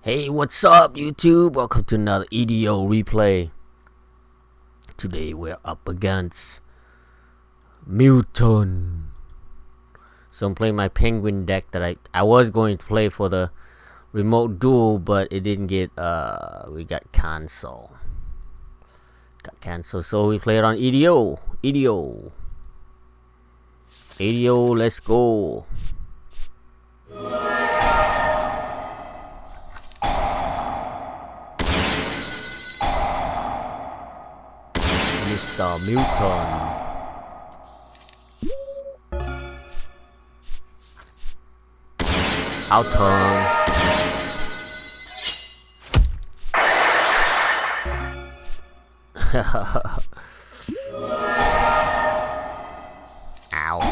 Hey, what's up, YouTube? Welcome to another EDO replay. Today we're up against Myutant. So I'm playing my penguin deck that I was going to play for the remote duel, but it didn't get we got cancelled. So we play it on EDO. EDO, let's go. Mr. Myutant. Our turn. Ouch.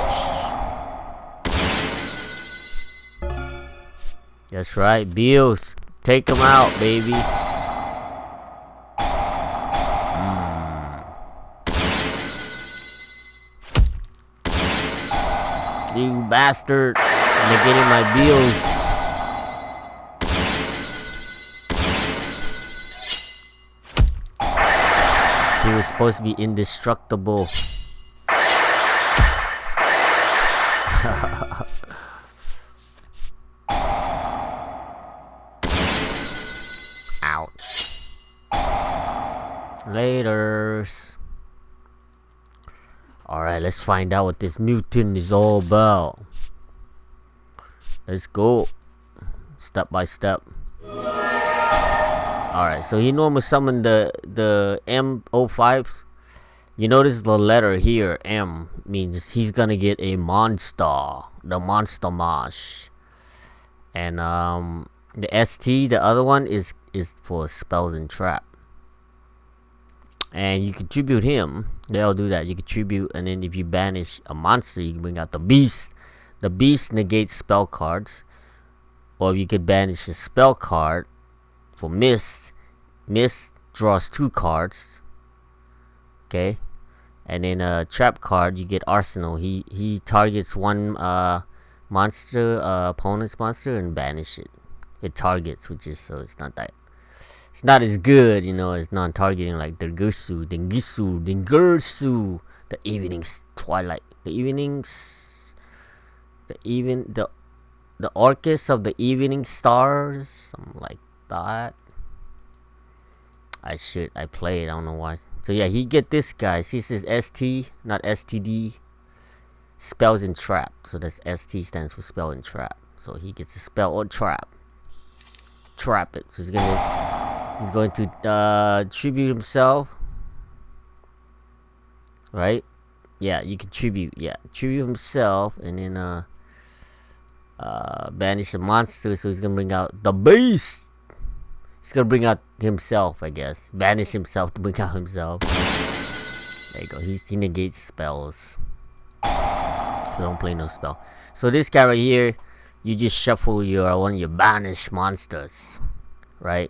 That's right, Beelze. Take him out, baby. You bastard. Negating my Beelze. He was supposed to be indestructible. Ouch. Laters. Alright, let's find out what this Myutant is all about. Let's go. Step by step. Alright, so he normally summoned the M05. You notice the letter here, M, means he's gonna get a monster. The Monster Mash. And the ST, the other one, is for spells and trap. And you contribute him. They'll do that. You contribute, and then if you banish a monster, you can bring out the beast. The beast negates spell cards. Or you could banish a spell card for Mist. Mist draws 2 cards. Okay. And then a trap card, you get Arsenal. He targets one monster, opponent's monster, and banish it. It targets, which is, so it's not that. It's not as good, you know, as non-targeting like Dengisu, the evening's twilight, the Orchis of the Evening Stars, something like that. I play it, I don't know why. So yeah, he get this guy. See, this is ST, not STD. Spells and trap. So that's ST stands for spell and trap. So he gets a spell or trap. Trap it. So he's going to tribute himself. Right? Yeah, you can tribute. Yeah, tribute himself, and then banish a monster. So he's gonna bring out the beast. He's gonna bring out himself, I guess. Banish himself to bring out himself. There you go. He negates spells. So don't play no spell. So this guy right here, you just shuffle one of your banished monsters, right?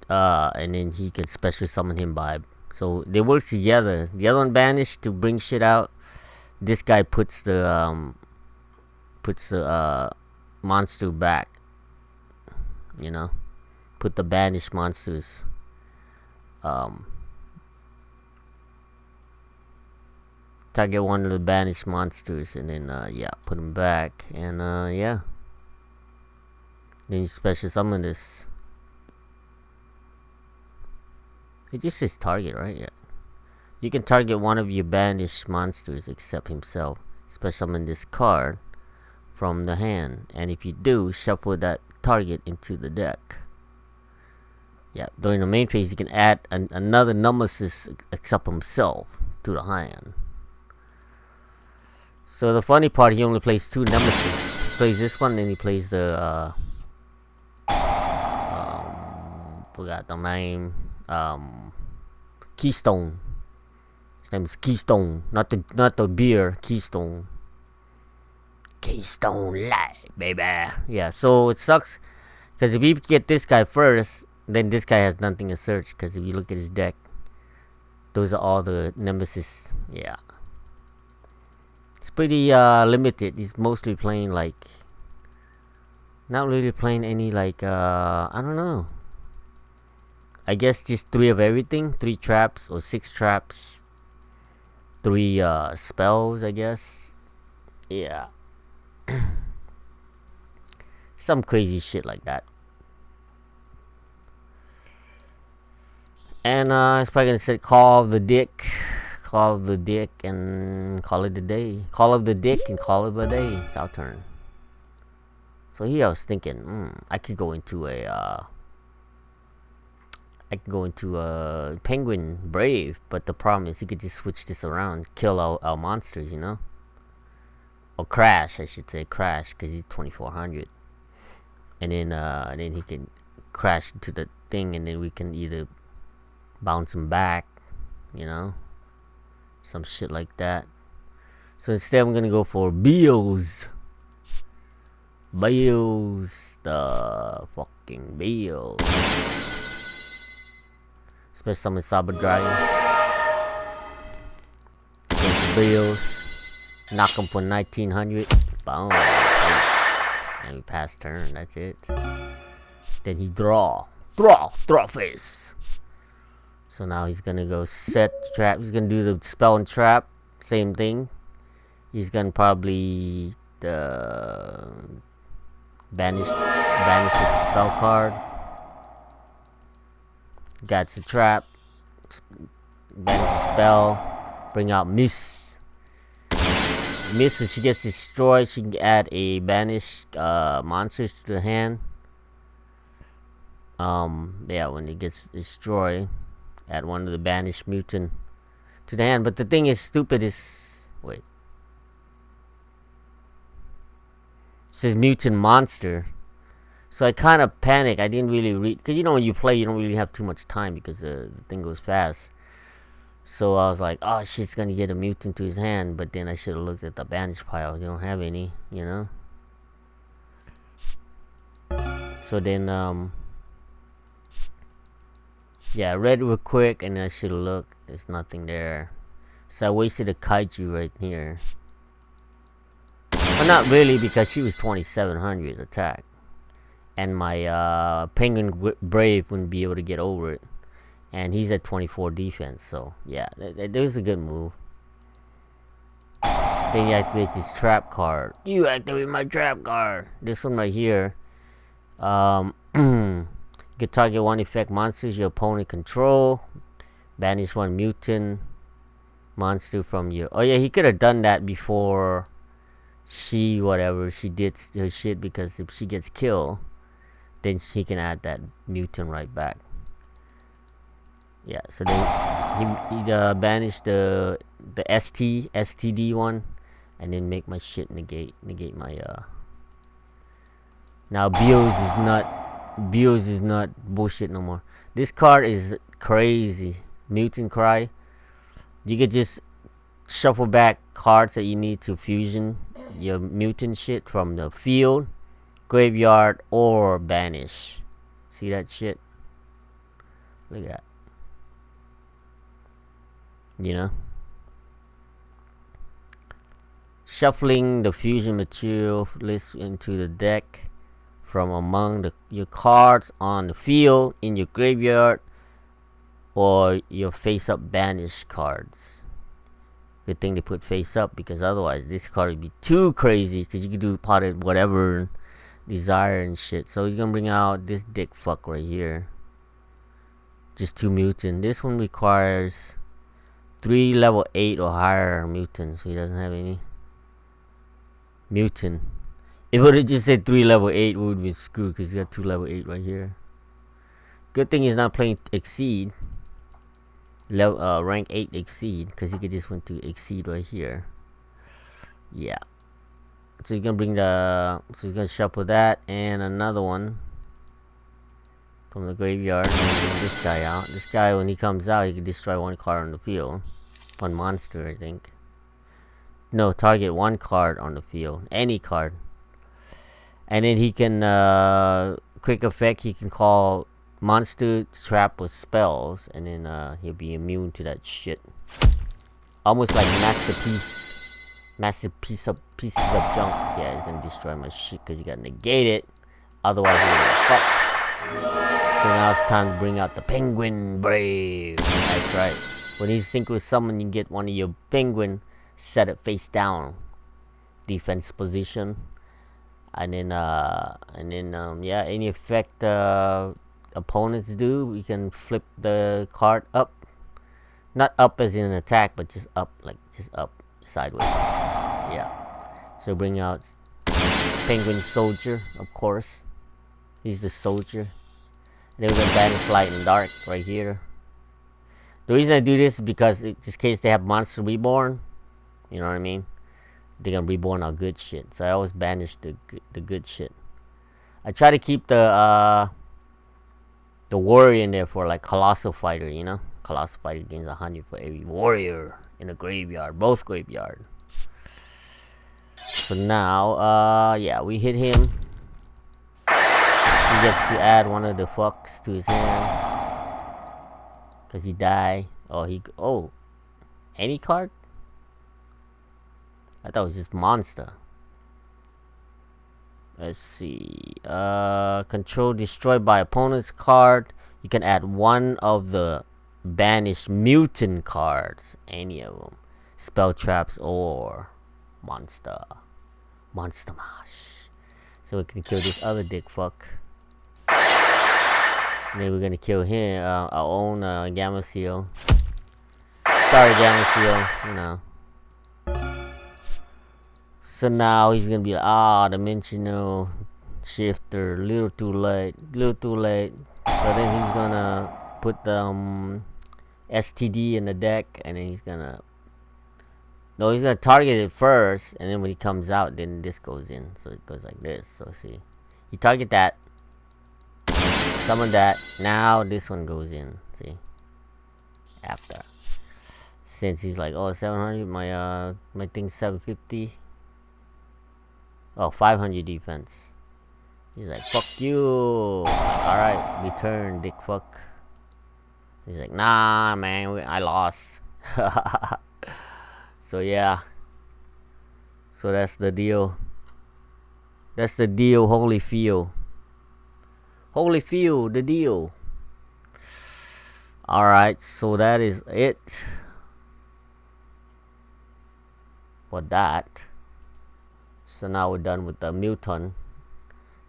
And then he can special summon him by. So they work together. The other one banished to bring shit out. This guy puts the monster back. You know, put the banished monsters. Target one of the banished monsters, and then yeah, put them back, and yeah. Then you special summon this. It just says target, right? Yeah. You can target one of your banished monsters except himself. Special summon this card from the hand, and if you do, shuffle that target into the deck. Yeah, during the main phase, you can add another nemesis except himself to the hand. So the funny part, he only plays 2 nemesis. He plays this one, and he plays the forgot the name. Keystone. His name is Keystone, not the beer. Keystone Light, baby. Yeah. So it sucks because if you get this guy first, then this guy has nothing to search. Because if you look at his deck, those are all the nemesis. Yeah. It's pretty limited. He's mostly playing like Not really playing any like I don't know. I guess just 3 of everything, 3 traps or 6 traps, 3 spells, I guess. Yeah. Some crazy shit like that. And it's probably gonna say call of the dick. Call of the dick and call it a day. Call of the dick and call it a day. It's our turn. So here I was thinking, I could go into a Penguin Brave, but the problem is you could just switch this around, kill our monsters, you know? Or Crash, I should say, Crash, because he's 2400. And then he can crash into the thing, and then we can either bounce him back, you know? Some shit like that. So instead I'm gonna go for Beelze. Beelze, the fucking Beelze. Special summon Saber Dragon. Beelze. Knock him for 1900. Boom. And we pass turn. That's it. Then he draw face. So now he's gonna go set trap. He's gonna do the spell and trap. Same thing. He's gonna probably banish the spell card. That's a trap. Banish the spell. Bring out Miss. Miss, if she gets destroyed, she can add a banished monsters to the hand. Yeah, when it gets destroyed, add one of the banished mutant to the hand. But the thing is stupid is, wait. It says mutant monster. So I kind of panicked. I didn't really read, because you know when you play, you don't really have too much time because the thing goes fast. So I was like, oh, shit's gonna get a mutant to his hand. But then I should have looked at the banish pile. You don't have any, you know. So then, yeah, I read real quick, and I should have looked. There's nothing there. So I wasted a Kaiju right here. But not really, because she was 2700 attack. And my Penguin Brave wouldn't be able to get over it. And he's at 24 defense, so yeah, that was a good move. Then he activates his trap card. You activate my trap card. This one right here. You can target 1 effect monsters your opponent control. Banish 1 mutant monster from your... Oh yeah, he could have done that before she did her shit, because if she gets killed, then she can add that mutant right back. Yeah, so then he banished the STD one, and then make my shit negate my Now Beelze is not bullshit no more. This card is crazy. Mutant Cry. You could just shuffle back cards that you need to fusion your mutant shit from the field, graveyard, or banish. See that shit? Look at that. You know, shuffling the fusion material list into the deck from among your cards on the field, in your graveyard, or your face up banish cards. Good thing they put face up, because otherwise this card would be too crazy, because you could do part of whatever desire and shit. So he's gonna bring out this dick fuck right here. Just 2 mutant. This one requires 3 level 8 or higher mutants, so he doesn't have any mutant. If it would have just said 3 level 8, we would have been screwed, because he got 2 level 8 right here. Good thing he's not playing Exceed. Rank 8 Exceed, because he could just went to Exceed right here. Yeah. So he's gonna bring so he's gonna shuffle that and another one from the graveyard. And bring this guy out. This guy, when he comes out, he can destroy 1 card on the field. 1 monster, I think. No, target 1 card on the field. Any card. And then he can, quick effect, he can call monster trap with spells. And then he'll be immune to that shit. Almost like massive pieces of junk. Yeah, he's gonna destroy my shit because he got negated. Otherwise, you're fucked. So now it's time to bring out the Penguin Brave. That's right. When you synchro summon, you get one of your penguin, set it face down, defense position, and then yeah, any effect opponents do, you can flip the card up, not up as in an attack, but just up, like just up sideways. Yeah. So bring out Penguin Soldier, of course. He's the soldier. And then we're gonna banish light and dark right here. The reason I do this is because just in case they have monster reborn, you know what I mean? They're gonna reborn our good shit. So I always banish the good shit. I try to keep the warrior in there for like Colossal Fighter, you know? Colossal Fighter gains 100 for every warrior in the graveyard, both graveyard. So now, yeah, we hit him. He gets to add one of the fucks to his hand. Cause he die. Oh, any card? I thought it was just monster. Let's see. Control destroyed by opponent's card. You can add one of the banished mutant cards. Any of them. Spell traps or monster. Monster mash. So we can kill this other dick fuck. And then we're gonna kill him, our own Gameciel. Sorry, Gameciel, you know. So now he's gonna be like, dimensional shifter, little too late. So then he's gonna put the STD in the deck, and then he's gonna target it first, and then when he comes out, then this goes in. So it goes like this. So see, you target that. Summon that. Now this one goes in. See? After. Since he's like, 700, my thing's 750. 500 defense. He's like, fuck you. Alright, return, dick fuck. He's like, nah, man, I lost. So yeah. So that's the deal. That's the deal, holy feel. Holy feel, the deal. Alright, so that is it for that. So now we're done with the Myutant.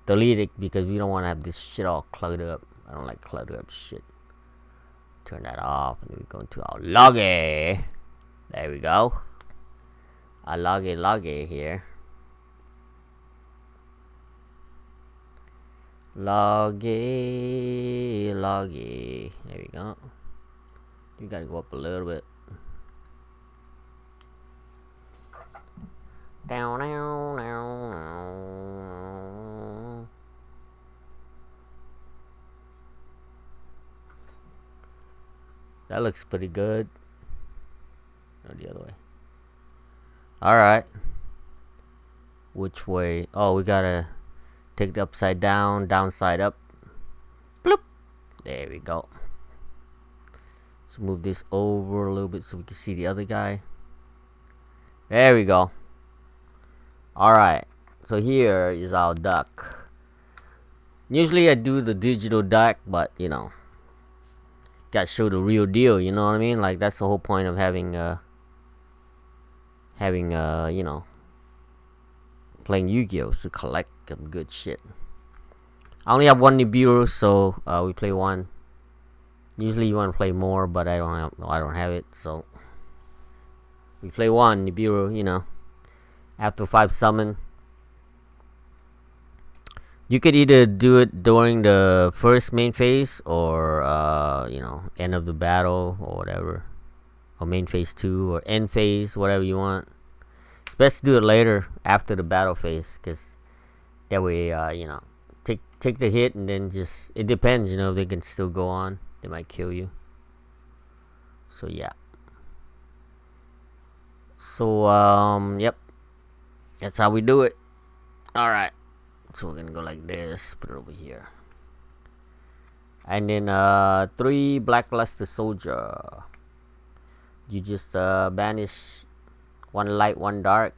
Delete it because we don't want to have this shit all cluttered up. I don't like cluttered up shit. Turn that off, and then we go into our loggy. There we go. Our loggy here. Loggy. There we go. You gotta go up a little bit. Down. That looks pretty good. Or the other way. Alright. Which way? Oh, we gotta take the upside down, downside up. Bloop. There we go. So move this over a little bit so we can see the other guy. There we go. Alright. So here is our duck. Usually I do the digital duck, but you know, gotta show the real deal, you know what I mean? Like that's the whole point of having you know, playing Yu-Gi-Oh! To collect some good shit. I only have one Nibiru, so we play one. Usually you want to play more, but I don't have it, so we play one Nibiru, you know. After 5 summon. You could either do it during the first main phase or you know, end of the battle or whatever. Or main phase 2 or end phase, whatever you want. It's best to do it later after the battle phase, because that way you know, take the hit and then just, it depends, you know, they can still go on. They might kill you. So yeah. So yep. That's how we do it. Alright. So we're gonna go like this, put it over here. And then 3 Blackluster Soldier. You just banish 1 light, 1 dark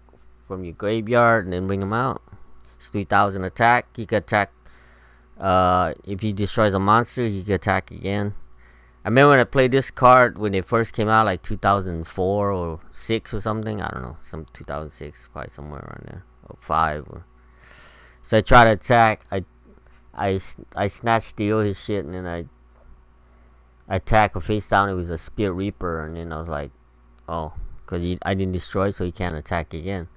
from your graveyard and then bring them out. It's 3000 attack. You can attack If he destroys a monster, he can attack again. I remember when I played this card when it first came out, like 2004 or 6 or something. I don't know, some 2006, probably somewhere around there, or 5. So I tried to attack. I snatched steal his shit, and then I attack or face down. It was a Spirit Reaper, and then I was like, oh, because I didn't destroy, so he can't attack again.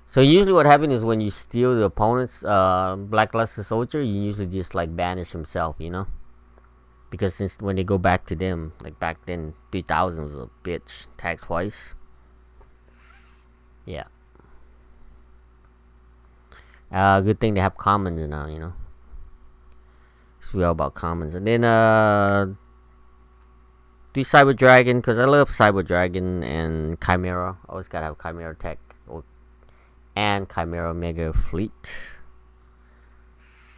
So usually what happens is when you steal the opponent's Blackluster Soldier, you usually just like banish himself, you know? Because since when they go back to them, like back then, 3000 was a bitch. Attack twice. Yeah. Good thing they have commons now, you know? It's all about commons. And then, do Cyber Dragon, because I love Cyber Dragon and Chimera. Always gotta have Chimeratech and Chimera Megafleet.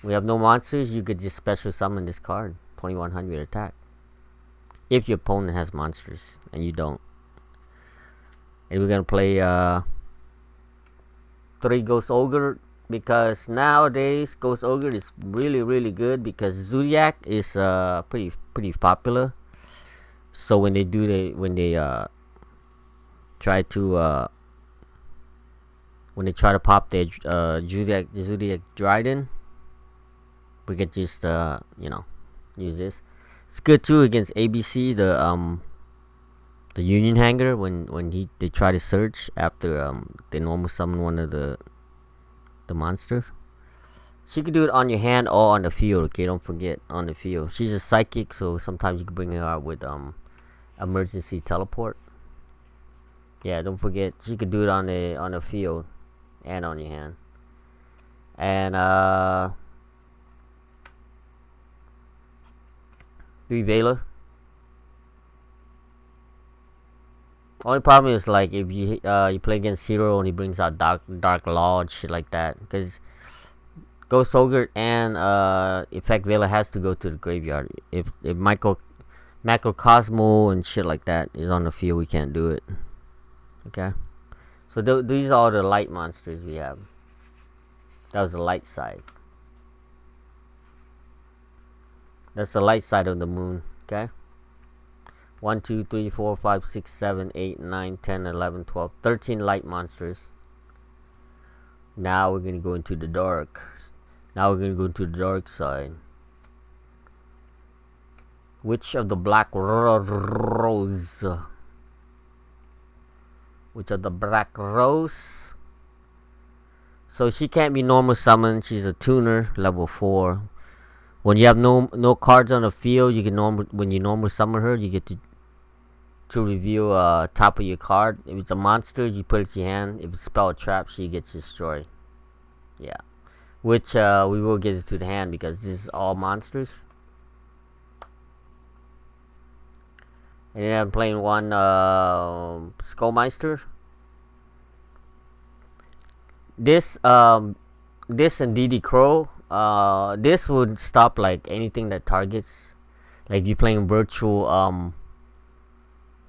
We have no monsters, you could just special summon this card. 2100 attack. If your opponent has monsters and you don't. And we're gonna play 3 Ghost Ogre, because nowadays Ghost Ogre is really good because Zodiac is pretty popular. So when they try to pop their Zodiac Dryden, we could just you know, use this. It's good too against ABC, the Union Hanger, when they try to search after they normal summon one of the monster. She could do it on your hand or on the field. Okay, don't forget, on the field. She's a psychic, so sometimes you can bring her out with emergency teleport. Yeah, don't forget, she could do it on the field and on your hand. And 3 Veiler. Only problem is like if you play against Hero and he brings out Dark Law and shit like that, because Ghost Ogre and Effect Veiler has to go to the graveyard. If Macrocosmo and shit like that is on the field, we can't do it. Okay, so these are all the light monsters we have. That was the light side. That's the light side of the moon. Okay. 1, 2, 3, 4, 5, 6, 7, 8, 9, 10, 11, 12, 13 light monsters. Now we're gonna go into the dark. Now we're gonna go into the dark side. Witch of the Black Rose. Witch of the Black Rose. So she can't be normal summoned. She's a tuner, level 4. When you have no cards on the field, you can when you normal summon her, you get to reveal top of your card. If it's a monster, you put it in your hand. If it's spell trap, she gets destroyed. Yeah, which we will get it to the hand because this is all monsters. And then I'm playing one Skull Meister. This and DD Crow. This would stop like anything that targets, like you playing virtual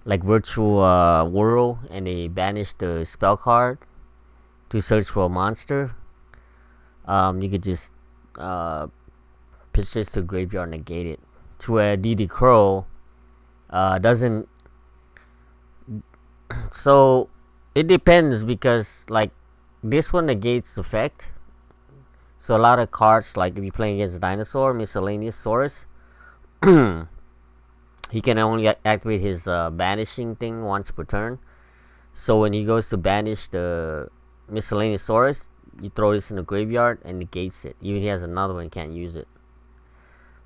world, and they banish the spell card to search for a monster. You could just pitch this to graveyard, negate it. To where DD Crow doesn't. So it depends, because like this one negates effect. So a lot of cards, like if you're playing against Dinosaur, Miscellaneous Saurus, he can only activate his banishing thing once per turn. So when he goes to banish the Miscellaneous Saurus, you throw this in the graveyard and negates it. Even if he has another one, he can't use it.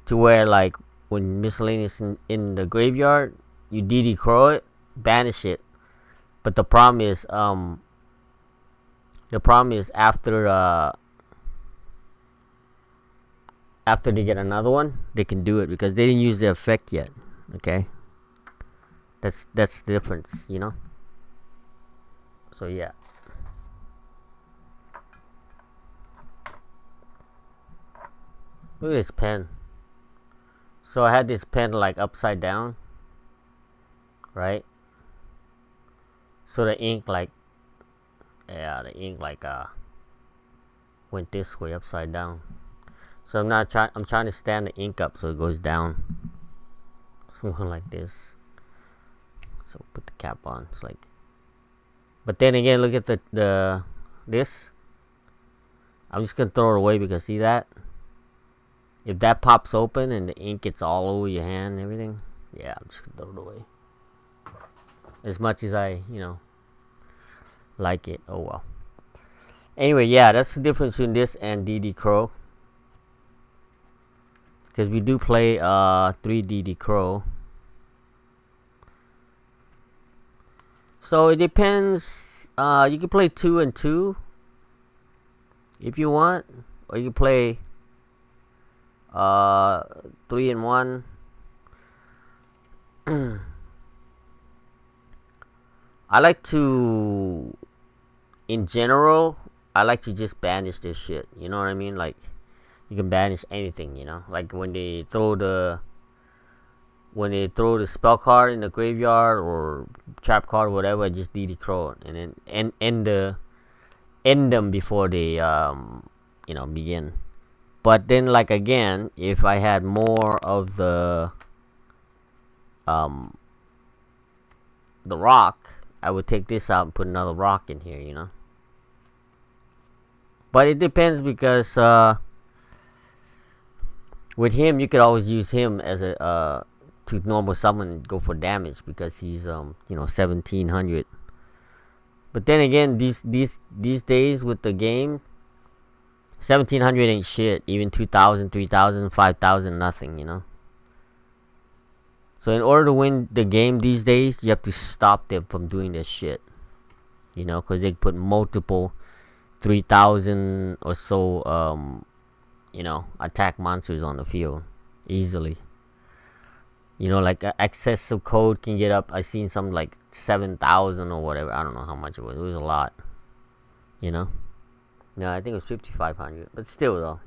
To where like when Miscellaneous in the graveyard, you DD Crow it, banish it. But the problem is after they get another one, they can do it because they didn't use the effect yet. Okay, that's the difference, you know. So yeah. Look at this pen. So I had this pen like upside down, right? So the ink like went this way upside down. So I'm trying to stand the ink up so it goes down. Something like this. So put the cap on. It's like, but then again, look at this. I'm just gonna throw it away because see that? If that pops open and the ink gets all over your hand and everything, yeah, I'm just gonna throw it away. As much as I, like it, oh well. Anyway, yeah, that's the difference between this and DD Crow. Because we do play 3 DD Crow. So it depends. You can play 2 and 2 if you want, or you can play 3 and 1. I like to, in general, I like to just banish this shit. You know what I mean? Like, you can banish anything. Like when they throw the spell card in the graveyard or trap card, whatever, just DD Crow and then end them before they begin. But then, like, again, if I had more of the rock, I would take this out and put another rock in here, But it depends because with him, you could always use him as a to normal summon and go for damage because he's 1700. But then again, these days with the game, 1700 ain't shit. Even 2000, 3000, 5000, nothing. So in order to win the game these days, you have to stop them from doing this shit. Because they put multiple 3000 or so, attack monsters on the field easily. Like excessive code can get up. I seen some like 7,000 or whatever. I don't know how much it was. It was a lot. No, I think it was 5,500. But still, though,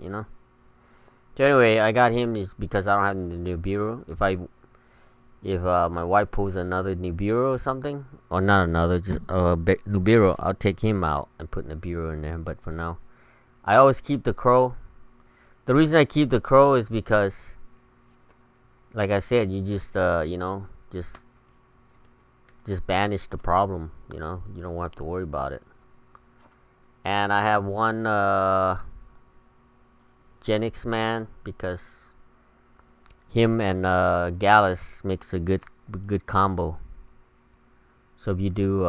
So anyway, I got him is because I don't have the Nibiru. If my wife pulls another Nibiru or something, or not another, just Nibiru, I'll take him out and put Nibiru in there. But for now, I always keep the crow. The reason I keep the crow is because, like I said, you just just banish the problem. You don't have to worry about it. And I have one Genex man because him and Gallis makes a good combo. So if you do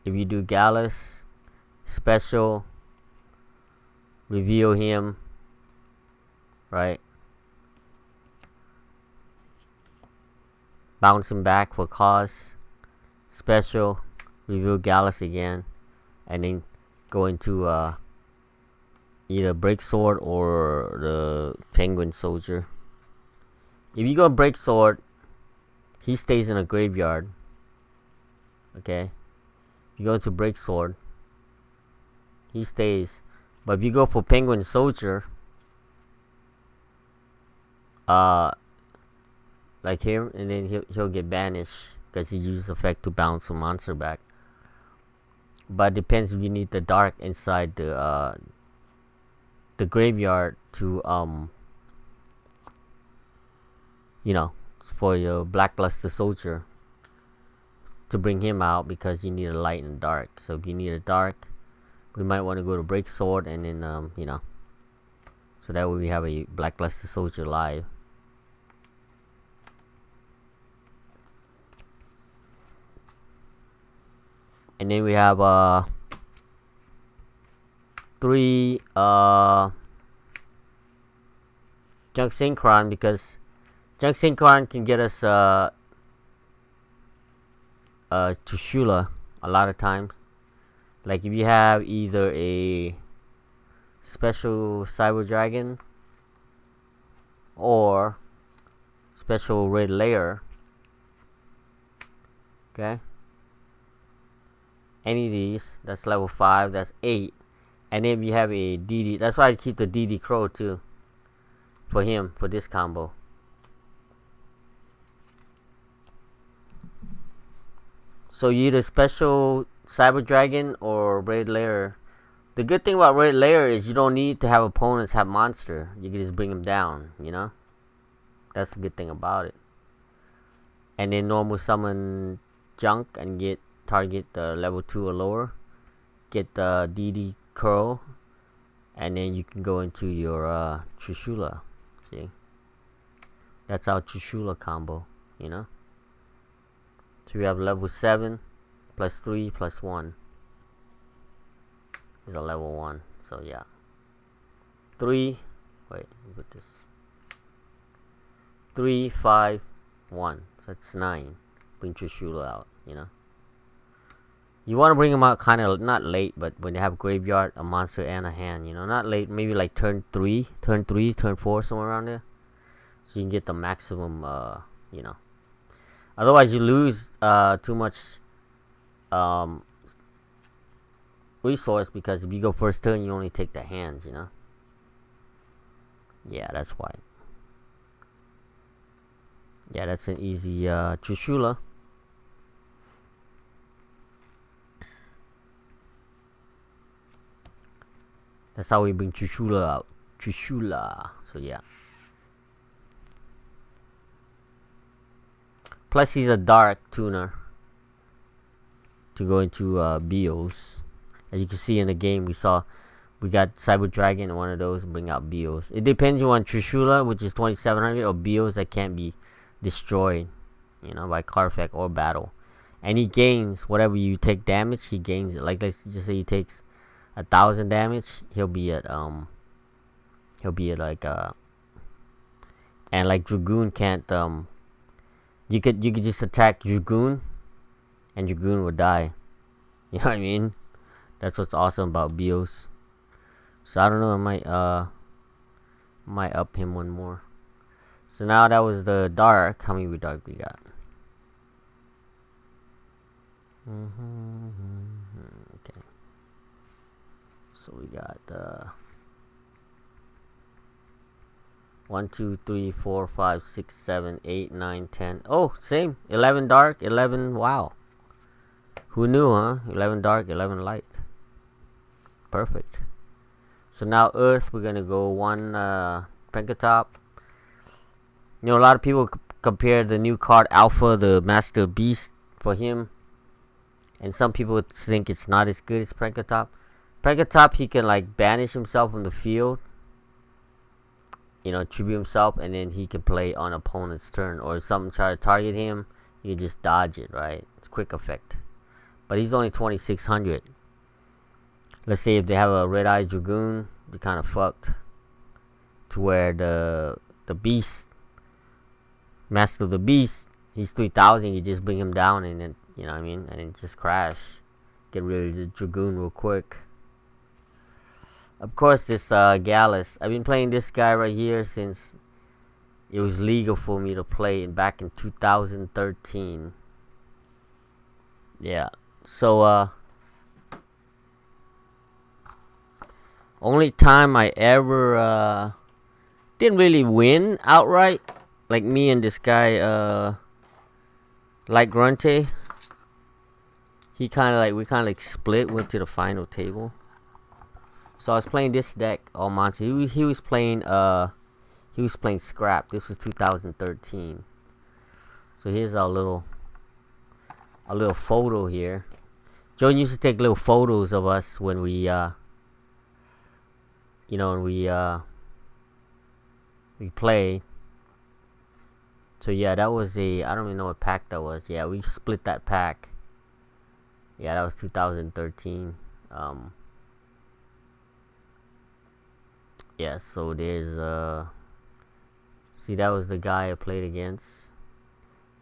Gallis special, reveal him, right? Bounce him back for cause, special, reveal Gallis again, and then go into either Break Sword or the Penguin Soldier. If you go Break Sword, he stays in a graveyard. Okay? If you go to Break Sword, he stays. But if you go for Penguin Soldier, like him, and then he'll get banished because he uses effect to bounce a monster back. But it depends if you need the dark inside the graveyard to for your Blackluster Soldier to bring him out, because you need a light and dark. So if you need a dark, we might want to go to Break Sword and then so that way we have a Blackluster Soldier live. And then we have 3 Junk Synchron, because Junk Synchron can get us Trishula a lot of times. Like if you have either a special Cyber Dragon or special Red Layer, okay, any of these, that's level 5, that's 8. And then if you have a DD, that's why I keep the DD Crow too, for him, for this combo. So you either special Cyber Dragon or Red Layer The good thing about Red Layer is you don't need to have opponents have monster. You can just bring them down, you know? That's the good thing about it. And then normal summon Junk and get target level 2 or lower. Get the DD Curl. And then you can go into your Trishula. See? That's our Trishula combo, you know? So we have level 7 plus 3 plus 1 is a level 1. So yeah. 3, wait, put this. 3, 5, 1. So that's 9. Bring Trishula out, you know? You want to bring them out kind of, not late, but when they have graveyard, a monster, and a hand, you know? Not late, maybe like turn 4, somewhere around there. So you can get the maximum, you know. Otherwise, you lose too much resource, because if you go first turn, you only take the hands, you know? Yeah, that's why. Yeah, that's an easy Trishula. That's how we bring Trishula out. Trishula. So yeah. Plus he's a dark tuner to go into Beelze. As you can see in the game, we got Cyber Dragon and one of those, bring out Beelze. It depends on Trishula, which is 2700, or Beelze that can't be destroyed, you know, by card effect or battle. And he gains whatever you take damage, he gains it. Like, let's just say he takes 1,000 damage, he'll be at like and like Dragoon can't you could just attack Dragoon and Dragoon would die. You know what I mean? That's what's awesome about Beelze. So I don't know, I might up him one more. So now that was the dark. How many dark we got? Okay. So we got 1, 2, 3, 4, 5, 6, 7, 8, 9, 10. Oh, same. 11 dark, 11 wow. Who knew, huh? 11 dark, 11 light. Perfect. So now Earth, we're gonna go 1 Pankratops. You know, a lot of people compare the new card Alpha, the Master Beast, for him. And some people think it's not as good as Pankratops. Pankratops, he can like banish himself from the field. You know, tribute himself, and then he can play on opponent's turn. Or if something try to target him, you can just dodge it, right? It's quick effect. But he's only 2600. Let's say if they have a red-eye Dragoon, they're kind of fucked. To where the Beast, Master of the Beast, he's 3000. You just bring him down, and then, you know what I mean? And then just crash. Get rid of the Dragoon real quick. Of course, this Gallis. I've been playing this guy right here since it was legal for me to play back in 2013. Yeah. So, only time I ever didn't really win outright, like me and this guy, like Grunte. We kind of like split, went to the final table. So I was playing this deck, all monster. He was playing Scrap. This was 2013. So here's our little photo here. Joe used to take little photos of us when we you know, when we play. So yeah, that was I don't even know what pack that was. Yeah, we split that pack. Yeah, that was 2013. Yeah, so there's see, that was the guy I played against.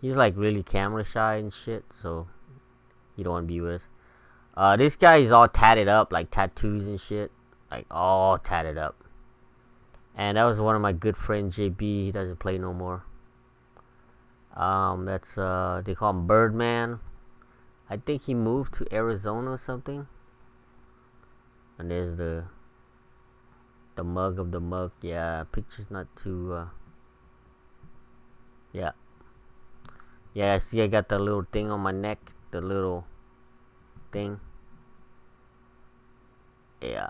He's like really camera shy and shit, so you don't want to be with us. This guy is all tatted up, like tattoos and shit, like all tatted up. And that was one of my good friends, JB. He doesn't play no more. That's they call him Birdman. I think he moved to Arizona or something. And there's the mug of the mug. Yeah, picture's not too yeah. Yeah, see, I got the little thing on my neck, the little thing. Yeah.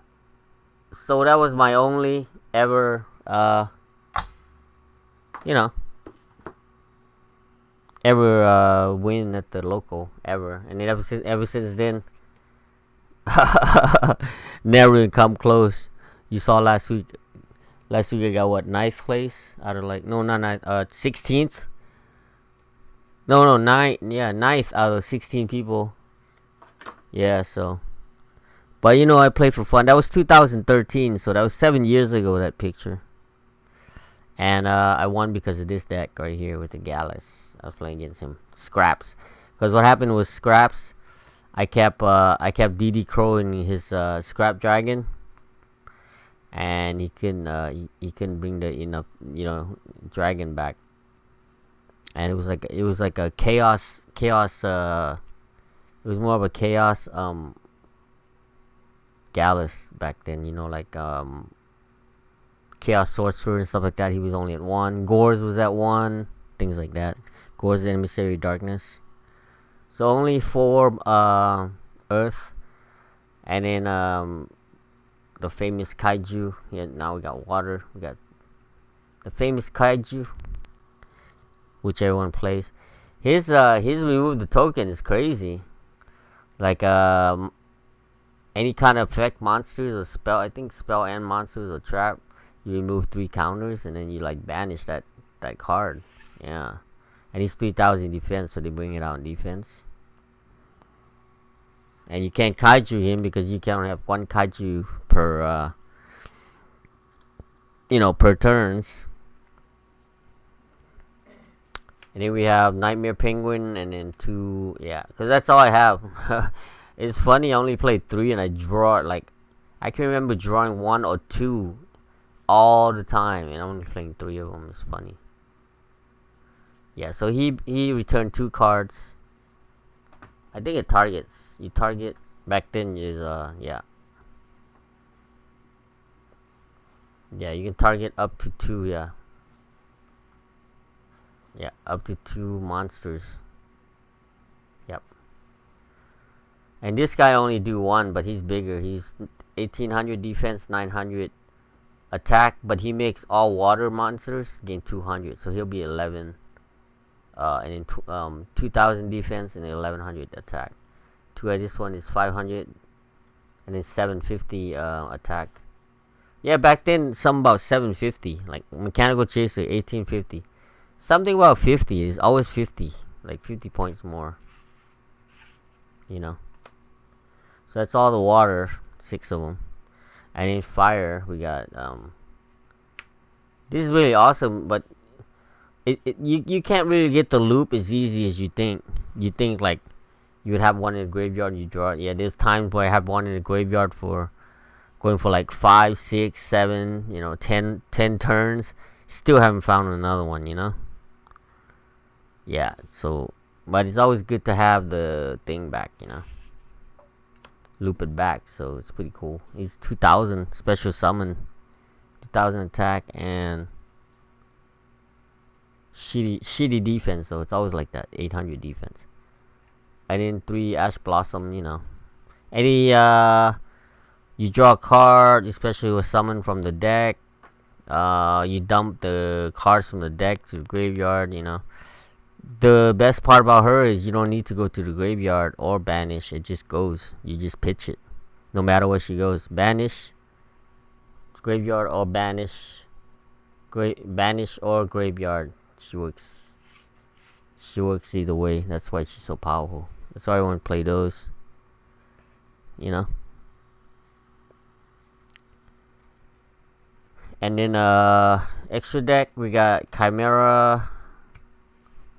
So that was my only ever, you know, ever win at the local ever, and then ever since then, never even come close. You saw last week. Last week I got what, ninth place out of like, no, not ninth, 16th. No, ninth. Yeah, ninth out of 16 people. Yeah, so. But I played for fun. That was 2013, so that was 7 years ago. That picture. And I won because of this deck right here with the Gallis. I was playing against him. Scraps. Because what happened was Scraps, I kept DD crowing his Scrap Dragon, and he can bring the dragon back. And it was like a chaos. It was more of a chaos Gallis back then. Like Chaos Sorcerer and stuff like that. He was only at 1. Gores was at 1. Things like that. Gores Emissary Darkness. So only 4 Earth. And then the famous Kaiju. Yeah, now we got water. We got the famous Kaiju, which everyone plays. His remove the token is crazy. Like any kind of effect monsters or spell. I think spell and monsters or trap. You remove 3 counters and then you like banish that card. Yeah. And he's 3,000 defense, so they bring it out in defense. And you can't Kaiju him because you can only have 1 Kaiju per per turns. And then we have Nightmare Penguin and then 2, yeah, because that's all I have. It's funny, I only played 3 and I draw like, I can remember drawing 1 or 2 all the time, and I'm only playing 3 of them. It's funny. Yeah, so he returned 2 cards. I think it targets. You target back then is yeah. Yeah, you can target up to 2, yeah. Yeah, up to 2 monsters. Yep. And this guy only do 1, but he's bigger. He's 1800 defense, 900 attack, but he makes all water monsters gain 200, so he'll be 11. And then 2000 defense and 1100 attack. This one is 500 and then 750 attack. Yeah, back then something about 750, like Mechanical Chaser 1850. Something about 50 is always 50, like 50 points more. So that's all the water, 6 of them. And in fire, we got this is really awesome, but you can't really get the loop as easy as you think. You think like you would have one in the graveyard and you draw it. Yeah, there's times where I have one in the graveyard for going for like 5, 6, 7, 10 turns. Still haven't found another one, Yeah, so but it's always good to have the thing back, Loop it back, so it's pretty cool. He's 2000 special summon, 2000 attack, and shitty defense, so it's always like that, 800 defense. And then 3 Ash Blossom, Any you draw a card, especially with summon from the deck. You dump the cards from the deck to the graveyard, The best part about her is you don't need to go to the graveyard or banish. It just goes. You just pitch it. No matter where she goes. Banish, graveyard, or banish. Banish or graveyard. She works either way. That's why she's so powerful. That's why I want to play those. And then extra deck, we got Chimera,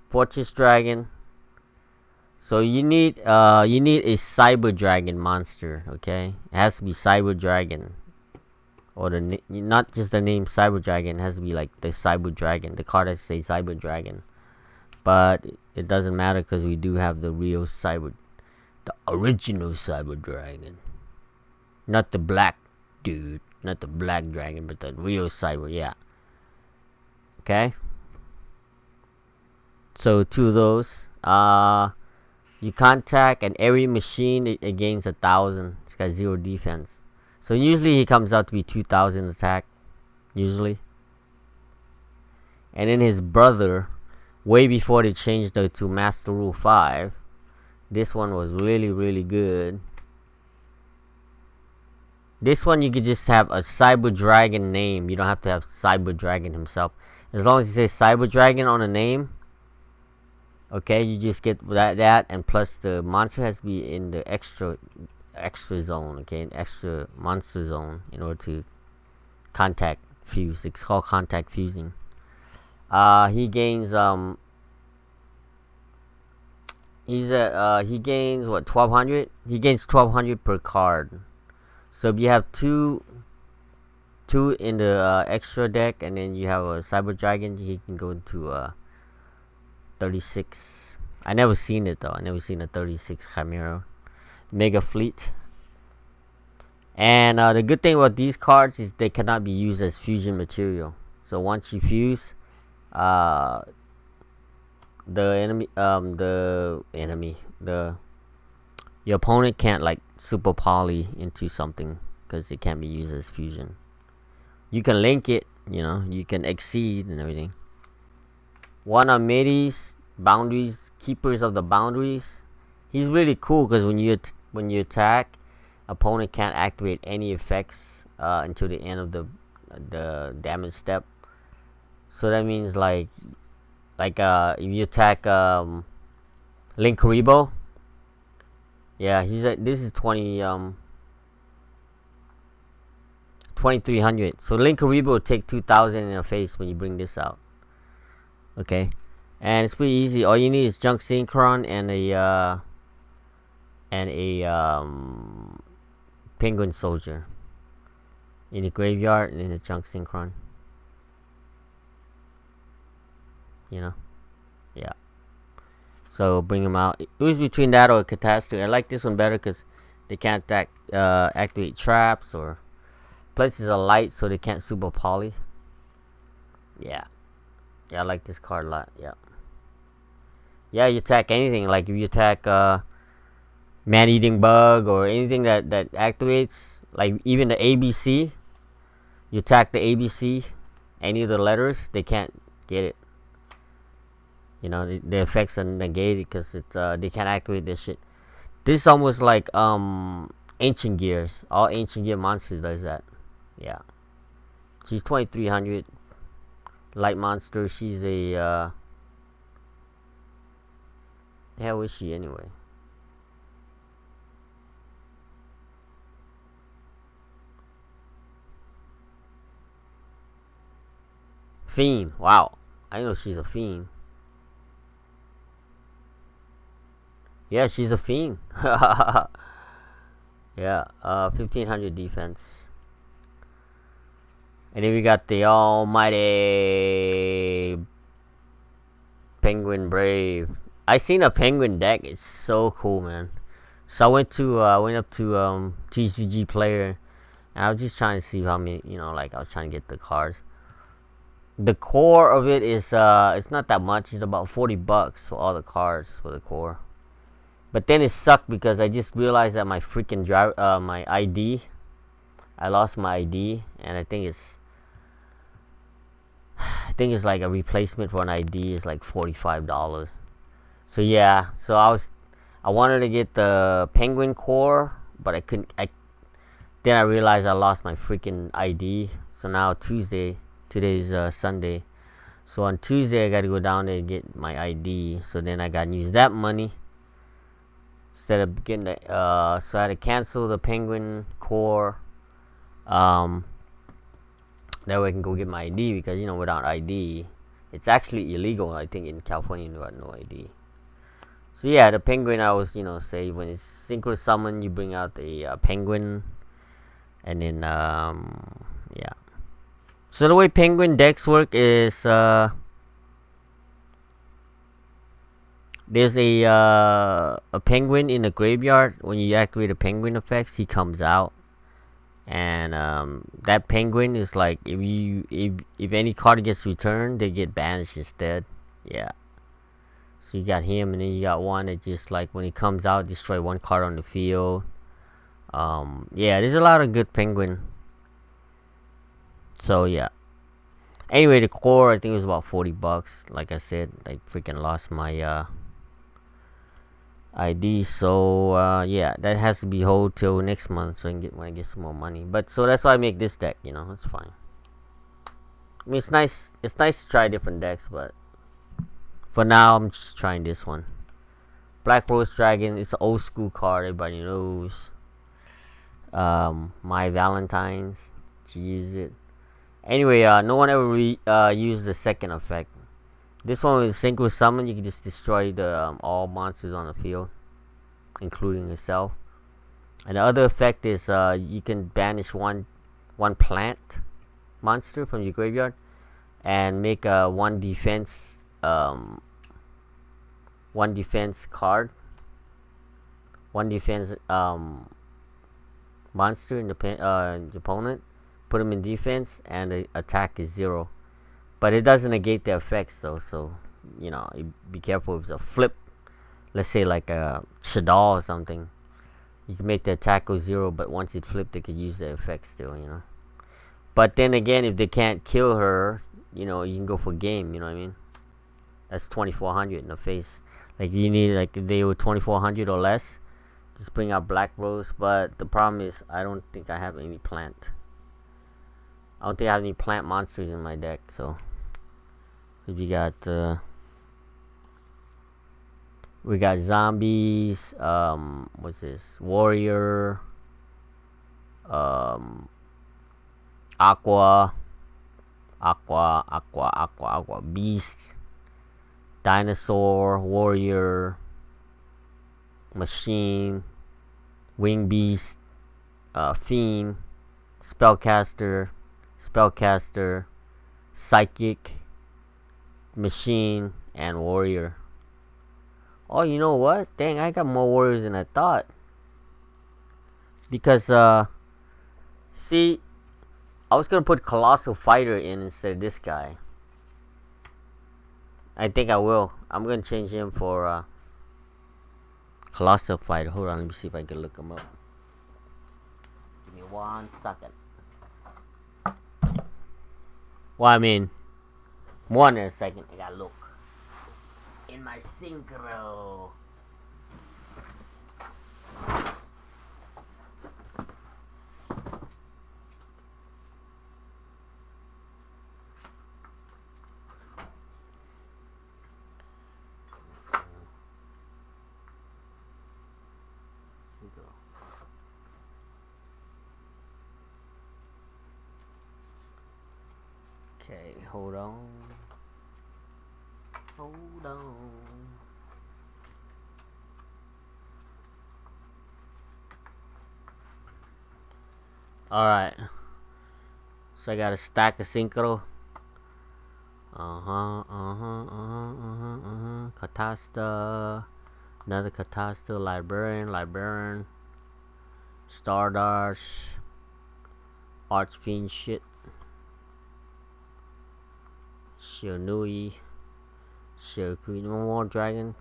Fortress Dragon. So you need a Cyber Dragon monster, okay? It has to be Cyber Dragon, or not just the name Cyber Dragon. It has to be like the Cyber Dragon. The card has to say Cyber Dragon, but it doesn't matter because we do have the real the original Cyber Dragon, not the black dude, not the black dragon, but the real Cyber. Yeah. Okay. So 2 of those. You contact an area machine, it gains 1,000. It's got 0 defense. So usually he comes out to be 2000 attack, usually. And then his brother, way before they changed it to Master Rule 5, this one was really, really good. This one you could just have a Cyber Dragon name. You don't have to have Cyber Dragon himself. As long as you say Cyber Dragon on a name, okay, you just get that, and plus the monster has to be in the extra zone, okay, an extra monster zone in order to contact fuse. It's called contact fusing. He gains he gains what, 1200? He gains 1200 per card. So if you have two in the extra deck, and then you have a Cyber Dragon, he can go into 36. I never seen it though. I never seen a 36 Chimera. Megafleet. And the good thing about these cards is they cannot be used as fusion material. So once you fuse, your opponent can't like super poly into something because it can't be used as fusion. You can link it, you know, you can exceed and everything. One Armades, boundaries, keepers of the boundaries. He's really cool because when you attack, opponent can't activate any effects until the end of the damage step. So that means like if you attack Linkaribo, yeah, this is 2300. So Linkaribo will take 2000 in the face when you bring this out. Okay, and it's pretty easy. All you need is Junk Synchron and a Penguin Soldier in the graveyard, and in the Junk Synchron. You know, yeah. So bring them out. It was between that or a Catastrophe. I like this one better because they can't activate traps, or places are light, so they can't super poly. Yeah. Yeah, I like this card a lot. Yeah. Yeah, you attack anything. Like if you attack Man-Eating Bug or anything that activates, like even the ABC, you attack the ABC, any of the letters, they can't get it. You know, the effects are negated because they can't activate this shit. This is almost like Ancient Gears. All Ancient Gear monsters does that. Yeah. She's 2300. Light monster. She's a the hell is she anyway? Fiend. Wow. I know she's a fiend. Yeah, she's a fiend. Yeah, 1500 defense. And then we got the almighty Penguin Brave. I seen a penguin deck. It's so cool, man. So I went up to TCG Player, and I was just trying to see how many, you know, like I was trying to get the cards. The core of it is it's not that much. It's about $40 for all the cards for the core. But then it sucked because I just realized that my freaking my ID, I lost my ID, and I think it's like a replacement for an ID is like $45. So yeah, so I wanted to get the penguin core, but I couldn't. Then I realized I lost my freaking ID. So now today's Sunday. So on Tuesday I gotta go down there and get my ID. So then I gotta use that money instead of getting the so I had to cancel the penguin core. That way I can go get my ID, because, you know, without ID, it's actually illegal, I think, in California without no ID. So yeah, the penguin, I was, you know, say when it's synchro summon, you bring out the penguin, and then yeah. So the way penguin decks work is there's a penguin in the graveyard. When you activate a penguin effects, he comes out. And that penguin is like, if any card gets returned, they get banished instead. Yeah. So you got him, and then you got one that just like when he comes out, destroy one card on the field. Yeah, there's a lot of good penguin. So yeah. Anyway, the core I think it was about $40. Like I said, I freaking lost my ID. So yeah, that has to be hold till next month so I can get when I get some more money. But so that's why I make this deck. You know, it's fine. I mean, it's nice. It's nice to try different decks, but for now, I'm just trying this one. Black Rose Dragon. It's an old school card. Everybody knows. My Valentine's. She used it. Anyway, no one ever used the second effect. This one with synchro summon, you can just destroy the all monsters on the field, including yourself. And the other effect is you can banish one plant monster from your graveyard and make a one defense card, one defense monster in the opponent. Put them in defense and the attack is 0. But it doesn't negate the effects though, so you know, be careful if it's a flip. Let's say like a Shadal or something. You can make the attack go 0, but once it flipped, they could use the effects still, you know. But then again, if they can't kill her, you know, you can go for game, you know what I mean? That's 2400 in the face. Like you need, like if they were 2400 or less, just bring out Black Rose. But the problem is, I don't think I have any plant. I don't think I have any plant monsters in my deck, so if you got we got zombies, what's this? Warrior, aqua, beasts, dinosaur, warrior, machine, wing beast, fiend, spellcaster, psychic, machine, and warrior. Oh, you know what? Dang, I got more warriors than I thought. Because, see, I was gonna put Colossal Fighter in instead of this guy. I think I will. I'm gonna change him for, Colossal Fighter. Hold on, let me see if I can look him up. Give me 1 second. Well, I mean, more than a second. I gotta look in my synchro. Okay, hold on. Alright. So I got a stack of synchro. Catasta. Another Catasta. Librarian. Stardust. Archfiend shit. Shionui. Shirokui. No more dragon.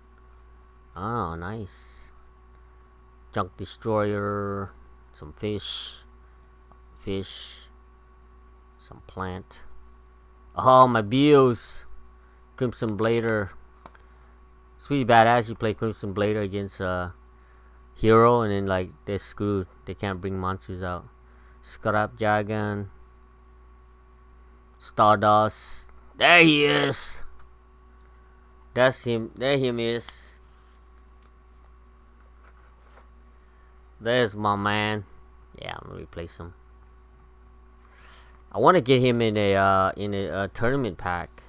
Oh, nice. Junk Destroyer. Some fish. Some plant. Oh, my Beelze. Crimson Blader. It's really badass. You play Crimson Blader against a hero and then like they're screwed. They can't bring monsters out. Scrap Dragon. Stardust. There he is. That's him. There him is. There's my man. Yeah, I'm gonna replace him. I want to get him in a tournament pack.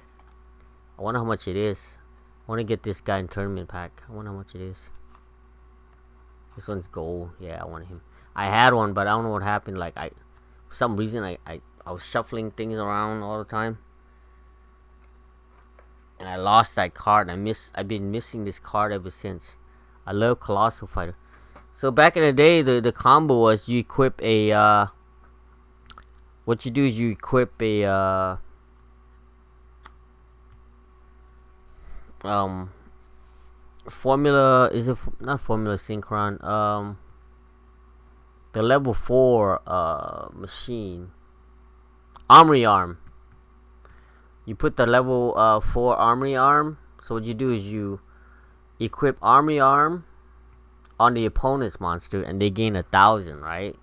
I wonder how much it is. I want to get this guy in tournament pack. I wonder how much it is. This one's gold. Yeah, I want him. I had one, but I don't know what happened. Like for some reason I was shuffling things around all the time, and I lost that card. I've been missing this card ever since. I love Colossal Fighter. So back in the day, the combo was you equip a what you do is you equip a formula, is it not Formula Synchron, the level 4 machine, Armory Arm. You put the level 4 Armory Arm. So what you do is you equip Armory Arm on the opponent's monster, and they gain 1,000, right?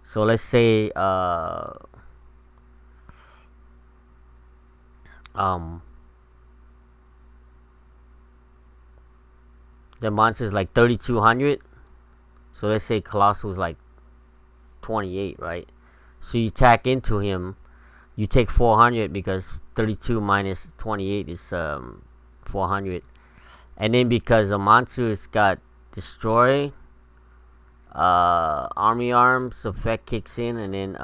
So let's say the monster is like 3,200. So let's say Colossal is like 28, right? So you attack into him, you take 400 because 32 minus 28 is 400. And then because the monster's got destroy, Army Arms effect kicks in, and then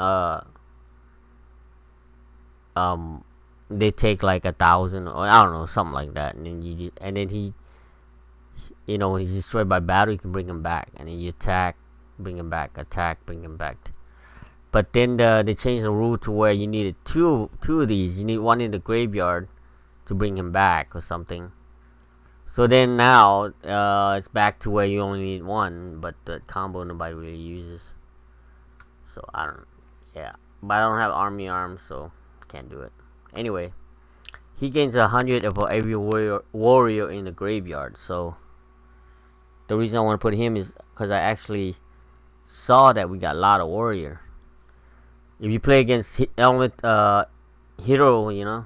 they take like 1,000, or I don't know, something like that. And then he, when he's destroyed by battle, you can bring him back, and then you attack, bring him back, attack, bring him back. But then they changed the rule to where you needed two of these. You need one in the graveyard to bring him back or something. So then now it's back to where you only need one, but the combo nobody really uses. So but I don't have Army Arms, so can't do it. Anyway, he gains 100 of every warrior in the graveyard. So the reason I want to put him is because I actually saw that we got a lot of warrior. If you play against Element Hero,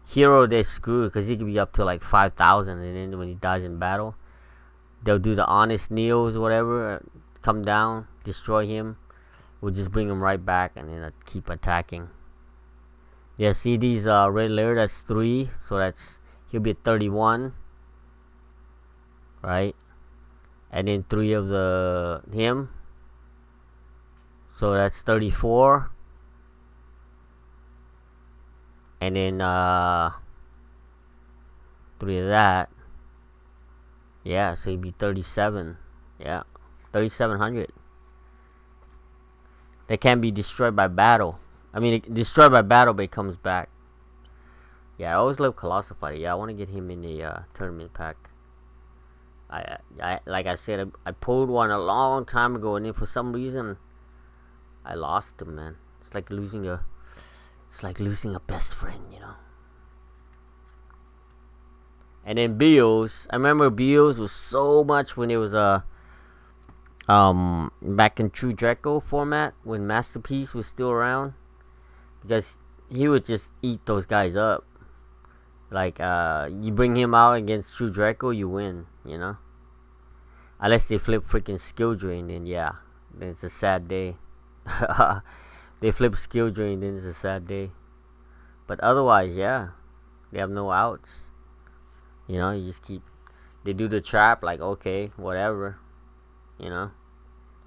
Hero, they're screwed because he could be up to like 5,000, and then when he dies in battle, they'll do the Honest Neos or whatever, come down, destroy him. We'll just bring him right back and then keep attacking. Yeah, see these red layer, that's 3, so he'll be at 31, right? And then 3 of him. So that's 34. And then 3 of that. Yeah, so he'd be 37. Yeah, 3,700. They can be destroyed by battle. I mean, destroyed by battle, but it comes back. Yeah, I always love Colossal Fighter. Yeah, I want to get him in the tournament pack. I like I said, I pulled one a long time ago, and then for some reason I lost him, man. It's like losing a best friend, And then Beelze. I remember Beelze was so much when it was back in True Draco format, when Masterpiece was still around, because he would just eat those guys up. Like you bring him out against True Draco, you win, Unless they flip freaking skill drain, then it's a sad day. They flip skill drain, then it's a sad day. But otherwise, they have no outs. You just keep. They do the trap, like, okay, whatever.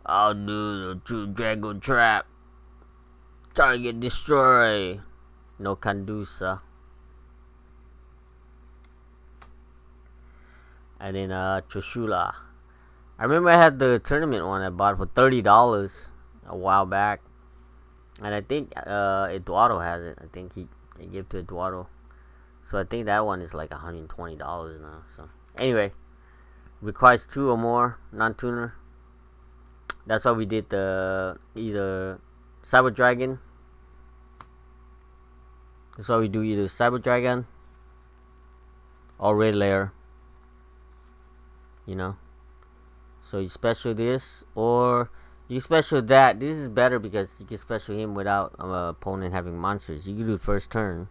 I'll do the True Dragon trap. Target destroy. No Kandusa. And then Trishula. I remember I had the tournament one I bought for $30 a while back. And I think Eduardo has it. I think he gave to Eduardo. So I think that one is like $120 now. So anyway, requires 2 or more non-tuner. That's why we did the either Cyber Dragon. That's why we do either Cyber Dragon or Red Layer. So you special this, or you special that. This is better because you can special him without opponent having monsters. You can do it first turn.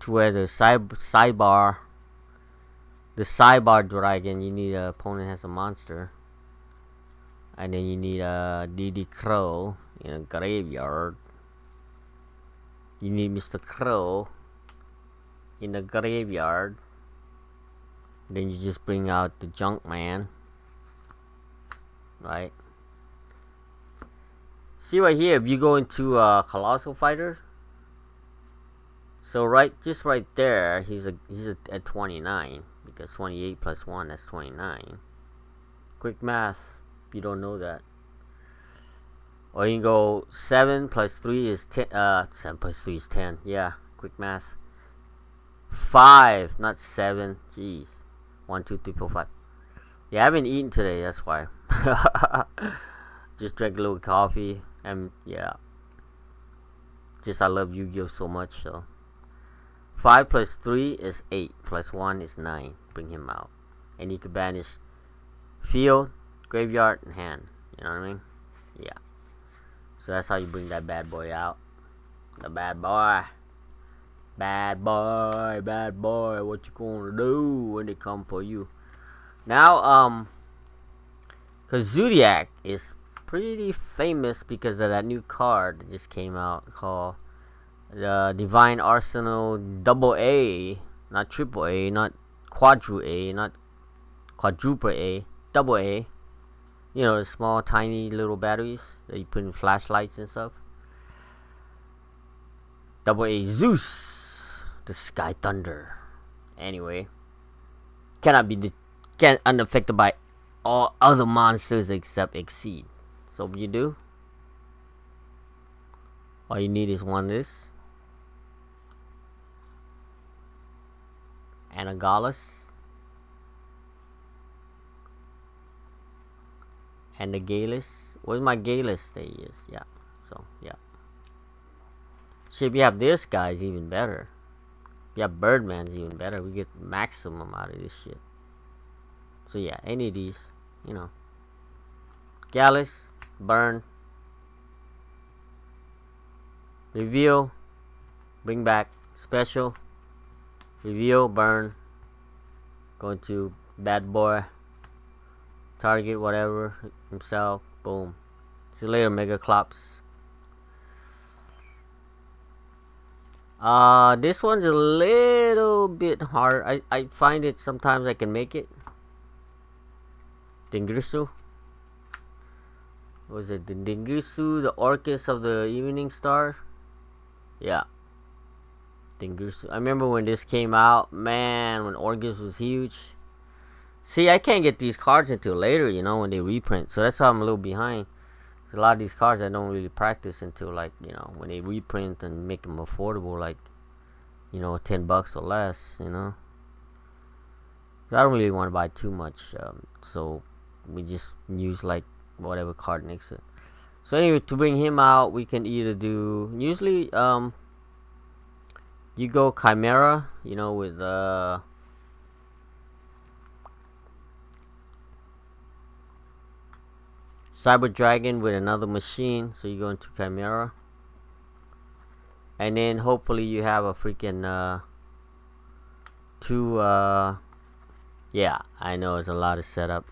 To where the sidebar dragon, you need an opponent has a monster, and then you need a DD Crow in a graveyard. You need Mr. Crow in the graveyard. Then you just bring out the Junk Man, right? See right here, if you go into Colossal Fighter, so just right there, he's at 29, because 28 plus 1, that's 29. Quick math, if you don't know that. Or you can go 7 plus 3 is 10. 7 plus 3 is 10. Yeah, quick math. 5, not 7. Jeez. 1, 2, 3, 4, 5. Yeah, I haven't eaten today, that's why. just drank a little coffee, and yeah, just I love Yu-Gi-Oh so much. So 5 plus 3 is 8, plus 1 is 9. Bring him out, and you can banish field, graveyard, and hand. You know what I mean? Yeah. So that's how you bring that bad boy out. The bad boy. Bad boy, bad boy. What you gonna do when they come for you? Now, cause Zodiac is pretty famous because of that new card that just came out called the Divine Arsenal Double A, not Triple A, not Quadru A, not Quadruple A, Double A. You know, the small, tiny little batteries that you put in flashlights and stuff. Double A Zeus, the Sky Thunder. Anyway, can't unaffected by all other monsters except Exceed. So what you do? All you need is one of this, and a Gallis, and the Gallis. Where's my Gallis? There he is. Yeah. So yeah. Shit, if you have this guy's even better. If you have Birdman's even better. We get maximum out of this shit. So yeah, any of these, you know. Gallis, burn, reveal, bring back, special, reveal, burn, go into bad boy, target whatever, himself, boom. See you later, Megafleet. This one's a little bit hard. I find it sometimes I can make it. Dingrisu. Was it the Dingrisu, the Orchis of the Evening Star? Yeah. Dingrisu. I remember when this came out, man, when Orchis was huge. See, I can't get these cards until later, you know, when they reprint. So that's why I'm a little behind. A lot of these cards I don't really practice until, like, you know, when they reprint and make them affordable, like, you know, $10 or less, you know. I don't really want to buy too much, so we just use like whatever card next to it. So anyway, to bring him out, we can either do usually you go Chimera, you know, with Cyber Dragon with another machine. So you go into Chimera, and then hopefully you have a freaking two yeah, I know it's a lot of setup,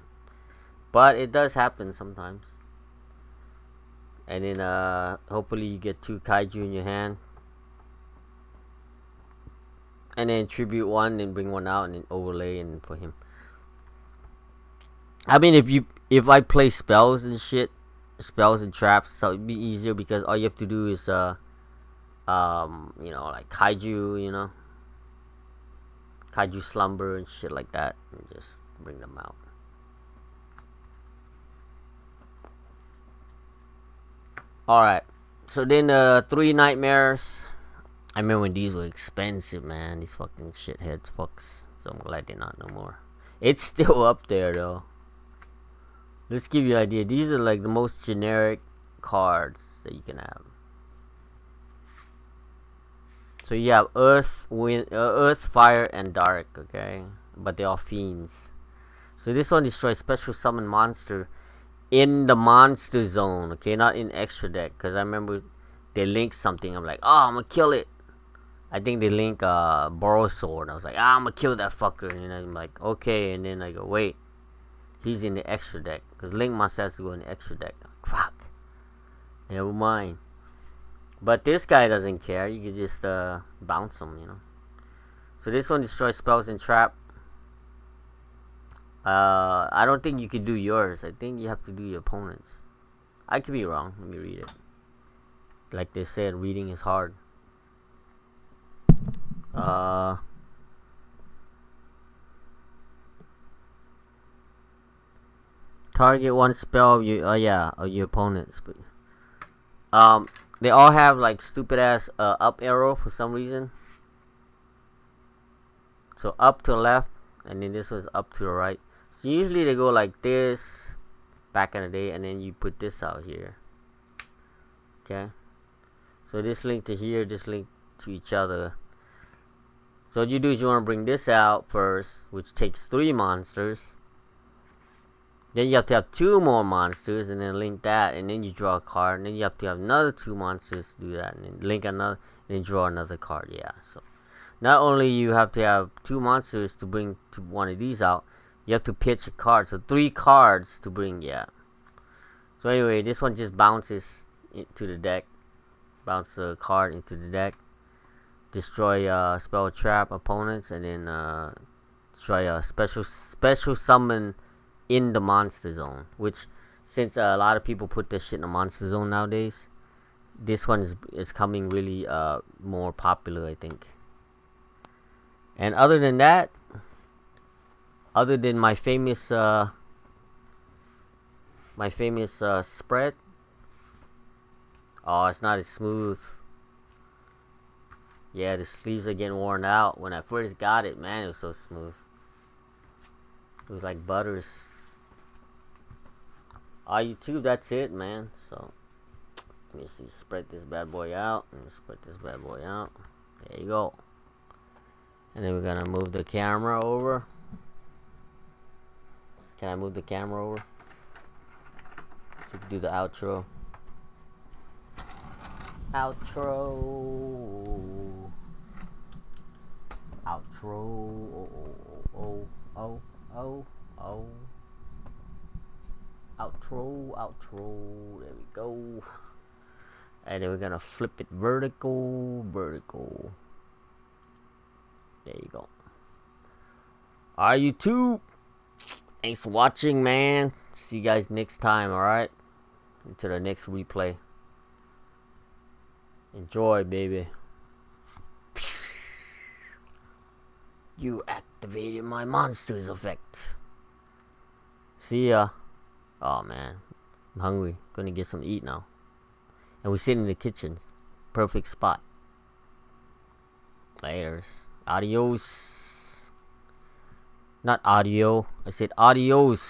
but it does happen sometimes. And then hopefully you get 2 Kaiju in your hand, and then tribute 1 and bring 1 out and then overlay and for him. I mean, if I play spells and shit, spells and traps, so it'd be easier because all you have to do is you know, like Kaiju, you know, Kaiju Slumber and shit like that, and just bring them out. Alright, so then 3 Nightmares. I remember when these were expensive, man. These fucking shitheads fucks. So I'm glad they're not no more. It's still up there though. Let's give you an idea. These are like the most generic cards that you can have. So you have Earth, Wind, Earth, Fire, and Dark. Okay, but they're all fiends. So this one destroys special summon monster in the monster zone. Okay, not in extra deck. Cause I remember they linked something. I'm like, oh, I'm gonna kill it. I think they link Borrow Sword. I was like, I'm gonna kill that fucker. And I'm like, okay. And then I go, wait, he's in the extra deck. Cause Link Monster has to go in the extra deck. Fuck. Never mind. But this guy doesn't care. You can just bounce him, you know. So this one destroys spells and trap. I don't think you can do yours. I think you have to do your opponent's. I could be wrong. Let me read it. Like they said, reading is hard. Target 1 spell of you. Of your opponent's. They all have like stupid ass up arrow for some reason. So up to the left, and then this was up to the right. So usually they go like this, back in the day, and then you put this out here. Okay, so this link to here, this link to each other. So what you do is you want to bring this out first, which takes 3 monsters. Then you have to have 2 more monsters, and then link that, and then you draw a card, and then you have to have another 2 monsters to do that, and then link another, and then draw another card. Yeah, so not only you have to have 2 monsters to bring to one of these out, you have to pitch a card. So 3 cards to bring. Yeah. So anyway, this one just bounces into the deck. Bounce a card into the deck. Destroy spell trap opponents, and then destroy a special summon in the monster zone. Which, since a lot of people put this shit in the monster zone nowadays, this one is coming really more popular, I think. And other than that, other than my famous spread, oh, it's not as smooth. Yeah, the sleeves are getting worn out. When I first got it, man, it was so smooth. It was like butters. YouTube, that's it, man. So let me see, spread this bad boy out, and spread this bad boy out. There you go. And then we're gonna move the camera over. Can I move the camera over? So we can do the outro. Outro. Outro. There we go. And then we're gonna flip it vertical. There you go. Alright, YouTube. Thanks for watching, man. See you guys next time, alright? Until the next replay. Enjoy, baby. You activated my monsters effect. See ya. Oh, man. I'm hungry. Gonna get some to eat now. And we sit in the kitchen. Perfect spot. Laters. Adios. Not audio. I said adios.